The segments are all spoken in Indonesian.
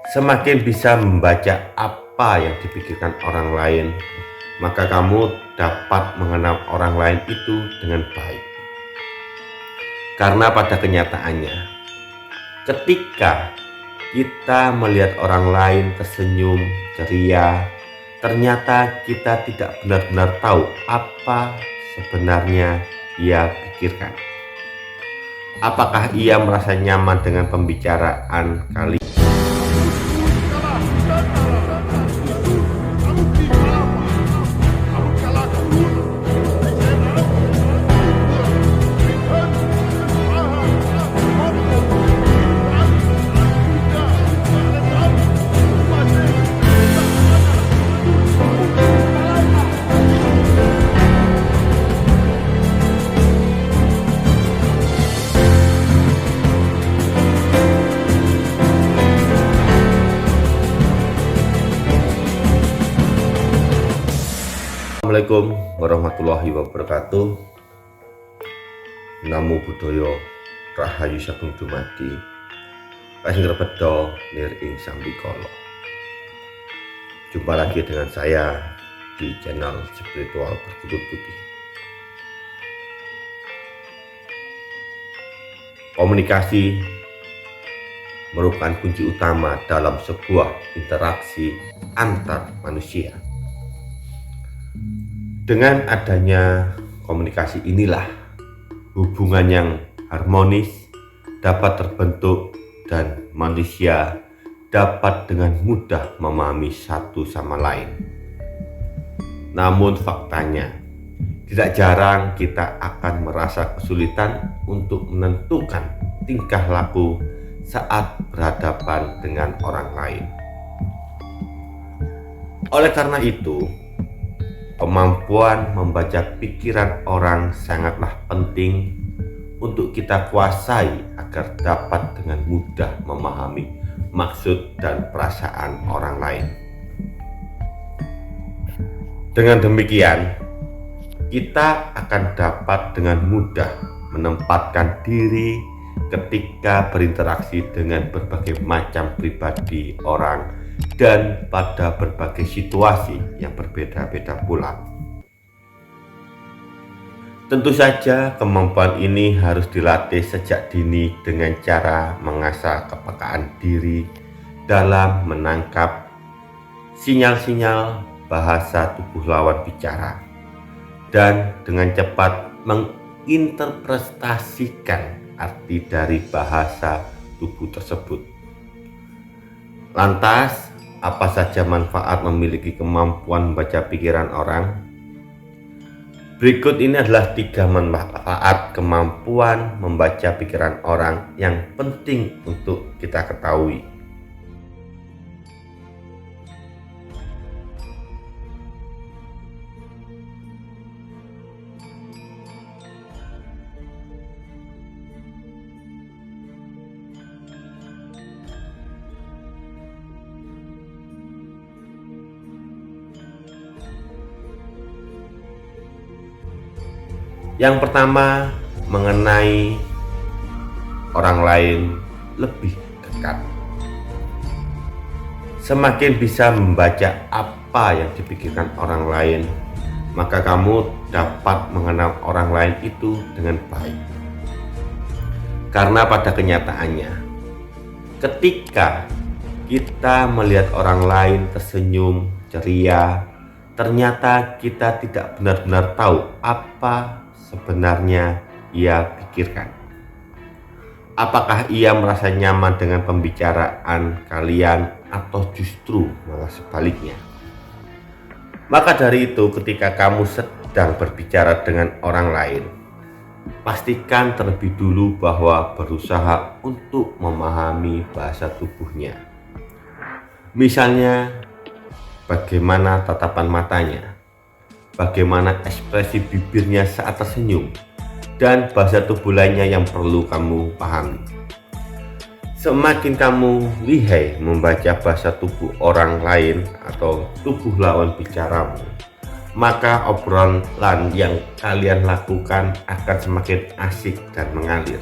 Semakin bisa membaca apa yang dipikirkan orang lain, maka kamu dapat mengenal orang lain itu dengan baik. Karena pada kenyataannya, ketika kita melihat orang lain tersenyum, ceria, ternyata kita tidak benar-benar tahu apa sebenarnya ia pikirkan. Apakah ia merasa nyaman dengan pembicaraan kalian? Assalamualaikum warahmatullahi wabarakatuh. Namo Buddhaya, Rahayu Sagung Dumadi, Pasing Rebedo Nir ing Sambikala. Jumpa lagi dengan saya di channel Spiritual Berkutut Putih. Komunikasi merupakan kunci utama dalam sebuah interaksi antar manusia. Dengan adanya komunikasi inilah hubungan yang harmonis dapat terbentuk dan manusia dapat dengan mudah memahami satu sama lain. Namun faktanya, tidak jarang kita akan merasa kesulitan untuk menentukan tingkah laku saat berhadapan dengan orang lain. Oleh karena itu, kemampuan membaca pikiran orang sangatlah penting untuk kita kuasai agar dapat dengan mudah memahami maksud dan perasaan orang lain. Dengan demikian, kita akan dapat dengan mudah menempatkan diri ketika berinteraksi dengan berbagai macam pribadi orang dan pada berbagai situasi yang berbeda-beda pula. Tentu saja kemampuan ini harus dilatih sejak dini dengan cara mengasah kepekaan diri dalam menangkap sinyal-sinyal bahasa tubuh lawan bicara dan dengan cepat menginterpretasikan arti dari bahasa tubuh tersebut. Lantas, apa saja manfaat memiliki kemampuan membaca pikiran orang? Berikut ini adalah 3 manfaat kemampuan membaca pikiran orang yang penting untuk kita ketahui. Yang pertama, mengenai orang lain lebih dekat. Semakin bisa membaca apa yang dipikirkan orang lain, maka kamu dapat mengenal orang lain itu dengan baik. Karena pada kenyataannya, ketika kita melihat orang lain tersenyum, ceria, ternyata kita tidak benar-benar tahu apa sebenarnya ia pikirkan. Apakah ia merasa nyaman dengan pembicaraan kalian atau justru malah sebaliknya? Maka dari itu, ketika kamu sedang berbicara dengan orang lain, pastikan terlebih dulu bahwa berusaha untuk memahami bahasa tubuhnya. Misalnya, bagaimana tatapan matanya, bagaimana ekspresi bibirnya saat tersenyum, dan bahasa tubuh lainnya yang perlu kamu pahami. Semakin kamu lihai membaca bahasa tubuh orang lain atau tubuh lawan bicaramu, maka obrolan yang kalian lakukan akan semakin asik dan mengalir.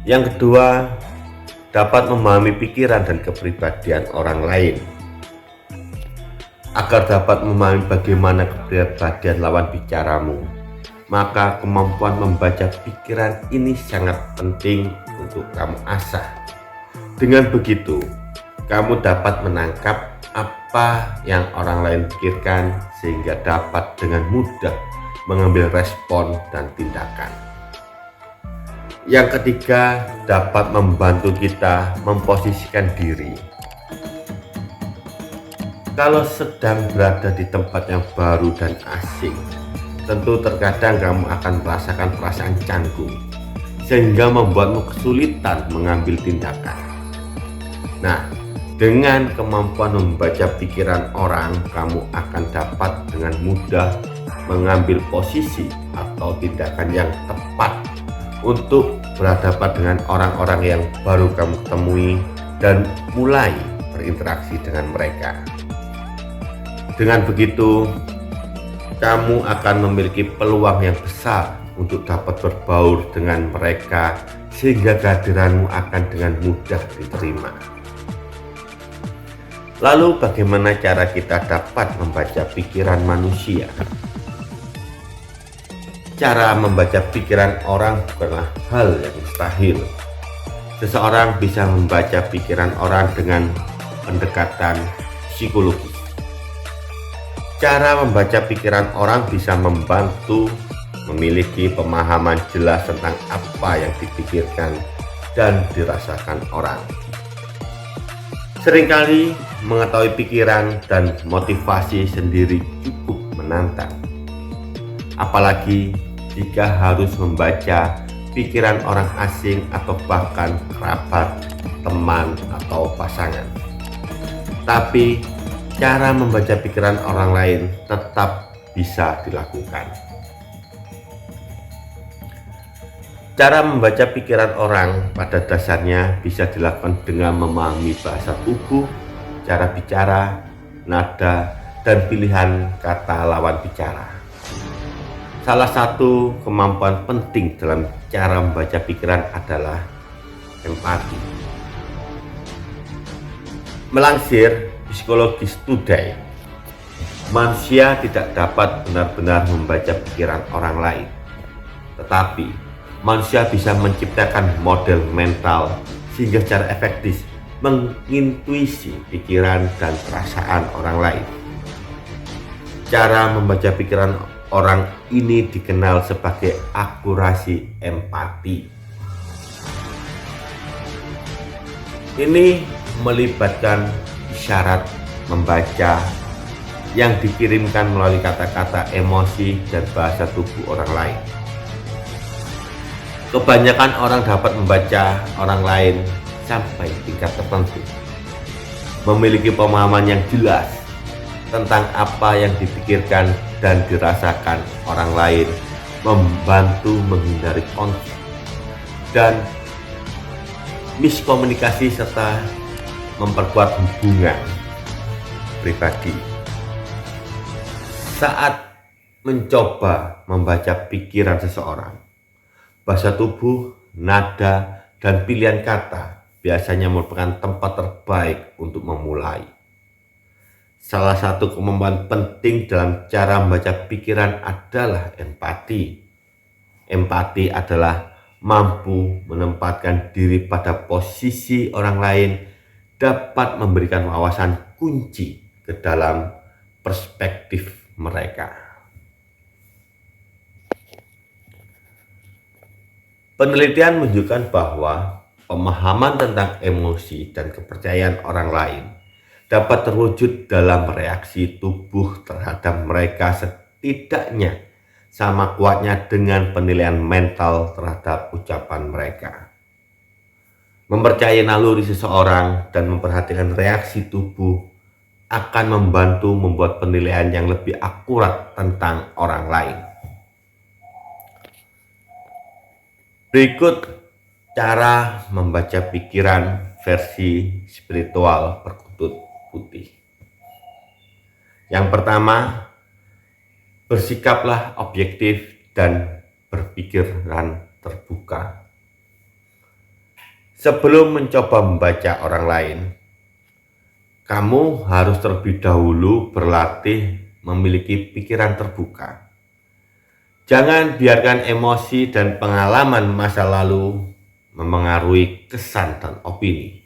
Yang kedua, dapat memahami pikiran dan kepribadian orang lain. Agar dapat memahami bagaimana kepribadian lawan bicaramu, maka kemampuan membaca pikiran ini sangat penting untuk kamu asah. Dengan begitu, kamu dapat menangkap apa yang orang lain pikirkan sehingga dapat dengan mudah mengambil respon dan tindakan. Yang ketiga, dapat membantu kita memposisikan diri. Kalau sedang berada di tempat yang baru dan asing, tentu terkadang kamu akan merasakan perasaan canggung, sehingga membuatmu kesulitan mengambil tindakan. Nah, dengan kemampuan membaca pikiran orang, kamu akan dapat dengan mudah mengambil posisi atau tindakan yang tepat untuk berhadapan dengan orang-orang yang baru kamu temui dan mulai berinteraksi dengan mereka. Dengan begitu, kamu akan memiliki peluang yang besar untuk dapat berbaur dengan mereka sehingga kehadiranmu akan dengan mudah diterima. Lalu bagaimana cara kita dapat membaca pikiran manusia? Cara membaca pikiran orang bukanlah hal yang mustahil. Seseorang bisa membaca pikiran orang dengan pendekatan psikologis. Cara membaca pikiran orang bisa membantu memiliki pemahaman jelas tentang apa yang dipikirkan dan dirasakan orang. Seringkali mengetahui pikiran dan motivasi sendiri cukup menantang, apalagi jika harus membaca pikiran orang asing atau bahkan kerabat, teman, atau pasangan. Tapi cara membaca pikiran orang lain tetap bisa dilakukan. Cara membaca pikiran orang pada dasarnya bisa dilakukan dengan memahami bahasa tubuh, cara bicara, nada, dan pilihan kata lawan bicara. Salah satu kemampuan penting dalam cara membaca pikiran adalah empati. Melansir Psikologis Today, manusia tidak dapat benar-benar membaca pikiran orang lain, tetapi manusia bisa menciptakan model mental sehingga secara efektif mengintuisi pikiran dan perasaan orang lain. Cara membaca pikiran orang ini dikenal sebagai akurasi empati. Ini melibatkan isyarat membaca yang dikirimkan melalui kata-kata, emosi, dan bahasa tubuh orang lain. Kebanyakan orang dapat membaca orang lain sampai tingkat tertentu, memiliki pemahaman yang jelas tentang apa yang dipikirkan dan dirasakan orang lain, membantu menghindari konflik dan miskomunikasi serta memperkuat hubungan pribadi. Saat mencoba membaca pikiran seseorang, bahasa tubuh, nada, dan pilihan kata biasanya merupakan tempat terbaik untuk memulai. Salah satu kemampuan penting dalam cara membaca pikiran adalah empati. Empati adalah mampu menempatkan diri pada posisi orang lain, dapat memberikan wawasan kunci ke dalam perspektif mereka. Penelitian menunjukkan bahwa pemahaman tentang emosi dan kepercayaan orang lain dapat terwujud dalam reaksi tubuh terhadap mereka setidaknya sama kuatnya dengan penilaian mental terhadap ucapan mereka. Mempercayai naluri seseorang dan memperhatikan reaksi tubuh akan membantu membuat penilaian yang lebih akurat tentang orang lain. Berikut cara membaca pikiran versi spiritual perkutut putih. Yang pertama, bersikaplah objektif dan berpikiran terbuka. Sebelum mencoba membaca orang lain, kamu harus terlebih dahulu berlatih memiliki pikiran terbuka. Jangan biarkan emosi dan pengalaman masa lalu memengaruhi kesan dan opini.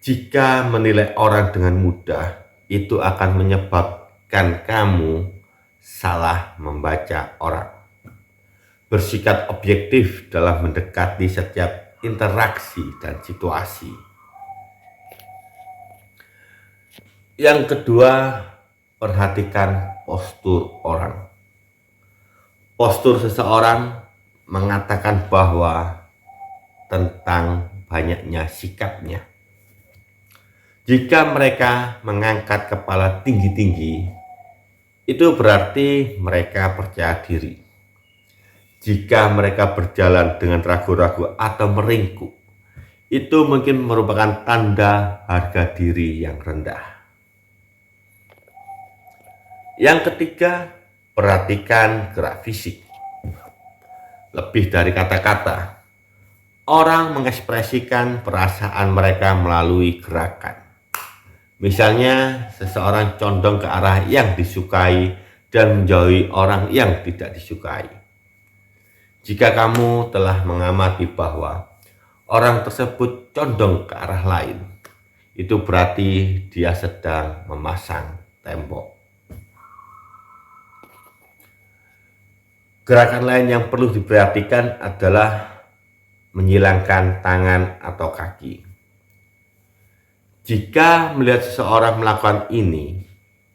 Jika menilai orang dengan mudah, itu akan menyebabkan kamu salah membaca orang. Bersikap objektif dalam mendekati setiap interaksi dan situasi. Yang kedua, perhatikan postur orang. Postur seseorang mengatakan bahwa tentang banyaknya sikapnya. Jika mereka mengangkat kepala tinggi-tinggi, itu berarti mereka percaya diri. Jika mereka berjalan dengan ragu-ragu atau meringkuk, itu mungkin merupakan tanda harga diri yang rendah. Yang ketiga, perhatikan gerak fisik. Lebih dari kata-kata, orang mengekspresikan perasaan mereka melalui gerakan. Misalnya, seseorang condong ke arah yang disukai dan menjauhi orang yang tidak disukai. Jika kamu telah mengamati bahwa orang tersebut condong ke arah lain, itu berarti dia sedang memasang tembok. Gerakan lain yang perlu diperhatikan adalah menyilangkan tangan atau kaki. Jika melihat seseorang melakukan ini,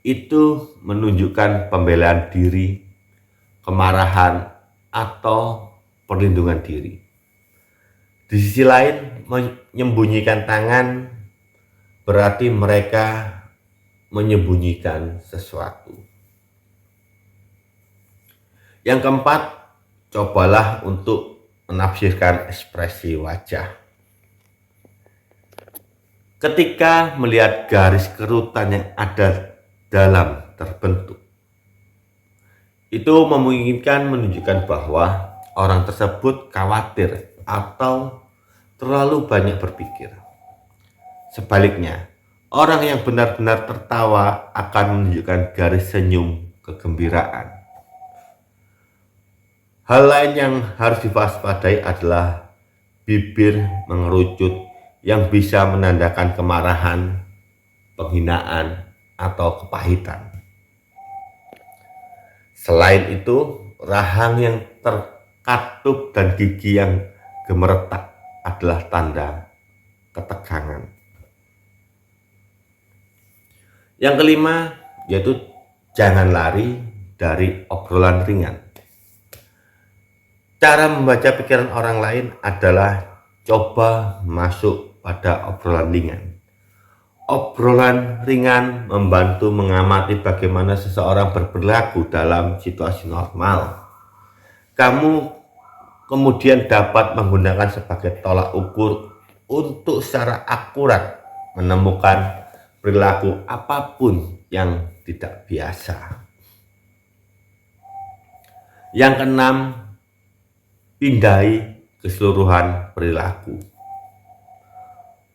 itu menunjukkan pembelaan diri, kemarahan, atau perlindungan diri. Di sisi lain, menyembunyikan tangan berarti mereka menyembunyikan sesuatu. Yang keempat, cobalah untuk menafsirkan ekspresi wajah. Ketika melihat garis kerutan yang ada dalam terbentuk, itu memungkinkan menunjukkan bahwa orang tersebut khawatir atau terlalu banyak berpikir. Sebaliknya, orang yang benar-benar tertawa akan menunjukkan garis senyum kegembiraan. Hal lain yang harus diwaspadai adalah bibir mengerucut yang bisa menandakan kemarahan, penghinaan, atau kepahitan. Selain itu, rahang yang terkatup dan gigi yang gemeretak adalah tanda ketegangan. Yang kelima, yaitu jangan lari dari obrolan ringan. Cara membaca pikiran orang lain adalah coba masuk pada obrolan ringan. Obrolan ringan membantu mengamati bagaimana seseorang berperilaku dalam situasi normal. Kamu kemudian dapat menggunakan sebagai tolak ukur untuk secara akurat menemukan perilaku apapun yang tidak biasa. Yang keenam, hindari keseluruhan perilaku.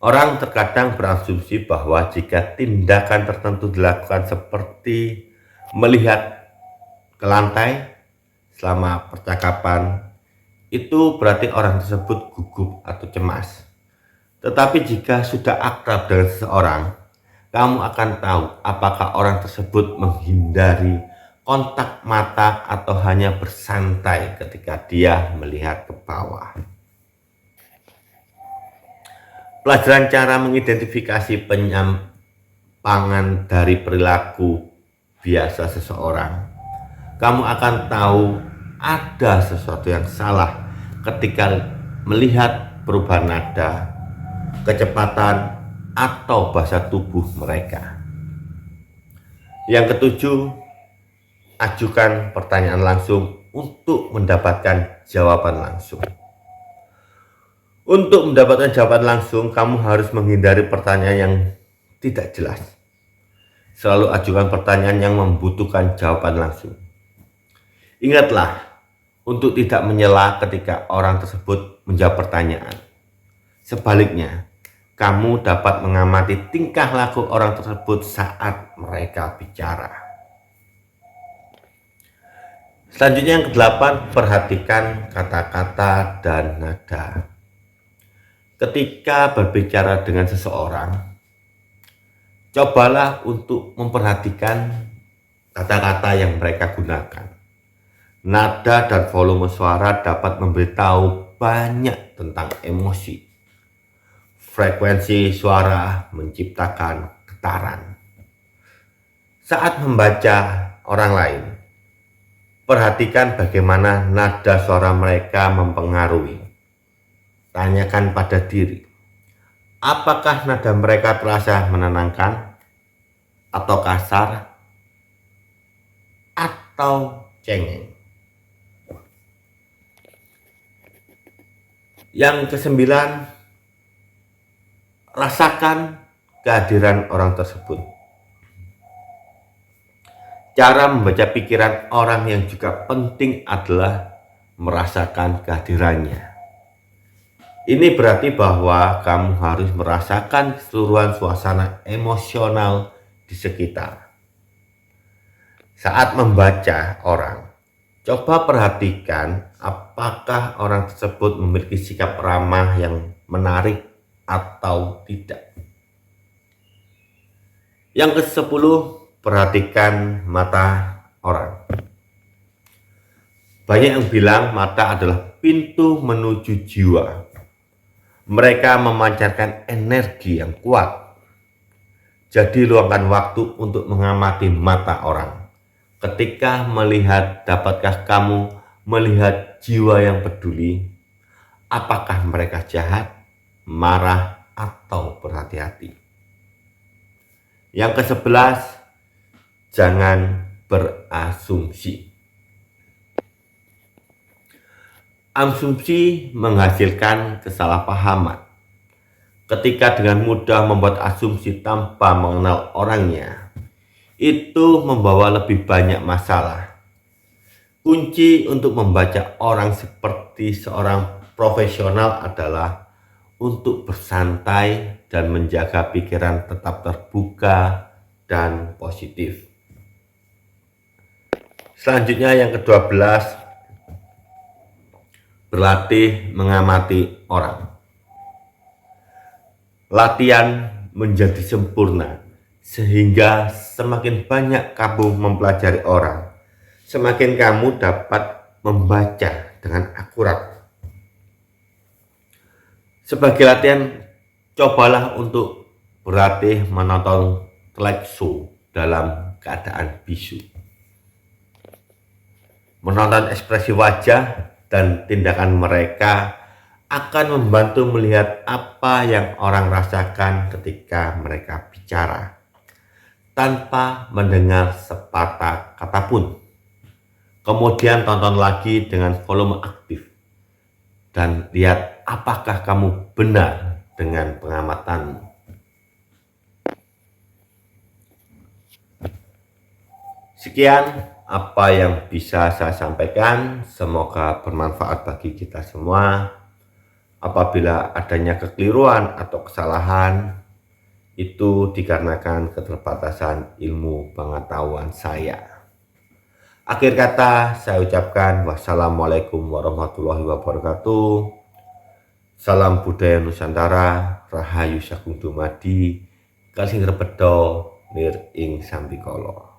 Orang terkadang berasumsi bahwa jika tindakan tertentu dilakukan seperti melihat ke lantai selama percakapan, itu berarti orang tersebut gugup atau cemas. Tetapi jika sudah akrab dengan seseorang, kamu akan tahu apakah orang tersebut menghindari kontak mata atau hanya bersantai ketika dia melihat ke bawah. Pelajaran cara mengidentifikasi penyimpangan dari perilaku biasa seseorang. Kamu akan tahu ada sesuatu yang salah ketika melihat perubahan nada, kecepatan, atau bahasa tubuh mereka. Yang ketujuh, ajukan pertanyaan langsung untuk mendapatkan jawaban langsung. Untuk mendapatkan jawaban langsung, kamu harus menghindari pertanyaan yang tidak jelas. Selalu ajukan pertanyaan yang membutuhkan jawaban langsung. Ingatlah untuk tidak menyela ketika orang tersebut menjawab pertanyaan. Sebaliknya, kamu dapat mengamati tingkah laku orang tersebut saat mereka bicara. Selanjutnya yang kedelapan, perhatikan kata-kata dan nada. Ketika berbicara dengan seseorang, cobalah untuk memperhatikan kata-kata yang mereka gunakan. Nada dan volume suara dapat memberitahu banyak tentang emosi. Frekuensi suara menciptakan getaran. Saat membaca orang lain, perhatikan bagaimana nada suara mereka mempengaruhi. Tanyakan pada diri, apakah nada mereka terasa menenangkan, atau kasar, atau cengeng. Yang kesembilan, rasakan kehadiran orang tersebut. Cara membaca pikiran orang yang juga penting adalah merasakan kehadirannya. Ini berarti bahwa kamu harus merasakan keseluruhan suasana emosional di sekitar. Saat membaca orang, coba perhatikan apakah orang tersebut memiliki sikap ramah yang menarik atau tidak. Yang ke-10, perhatikan mata orang. Banyak yang bilang mata adalah pintu menuju jiwa. Mereka memancarkan energi yang kuat. Jadi luangkan waktu untuk mengamati mata orang. Ketika melihat, dapatkah kamu melihat jiwa yang peduli? Apakah mereka jahat, marah, atau berhati-hati? Yang ke-11, jangan berasumsi. Asumsi menghasilkan kesalahpahaman. Ketika dengan mudah membuat asumsi tanpa mengenal orangnya, itu membawa lebih banyak masalah. Kunci untuk membaca orang seperti seorang profesional adalah untuk bersantai dan menjaga pikiran tetap terbuka dan positif. Selanjutnya yang ke-12, berlatih mengamati orang. Latihan menjadi sempurna, sehingga semakin banyak kamu mempelajari orang, semakin kamu dapat membaca dengan akurat. Sebagai latihan, cobalah untuk berlatih menonton talk show dalam keadaan bisu. Menonton ekspresi wajah dan tindakan mereka akan membantu melihat apa yang orang rasakan ketika mereka bicara, tanpa mendengar sepatah kata pun. Kemudian tonton lagi dengan volume aktif dan lihat apakah kamu benar dengan pengamatanmu. Sekian apa yang bisa saya sampaikan, semoga bermanfaat bagi kita semua. Apabila adanya kekeliruan atau kesalahan, itu dikarenakan keterbatasan ilmu pengetahuan saya. Akhir kata saya ucapkan wassalamualaikum warahmatullahi wabarakatuh. Salam budaya Nusantara, Rahayu Sagung Dumadi, Kalsing Rebedo, Nir ing Sambikala.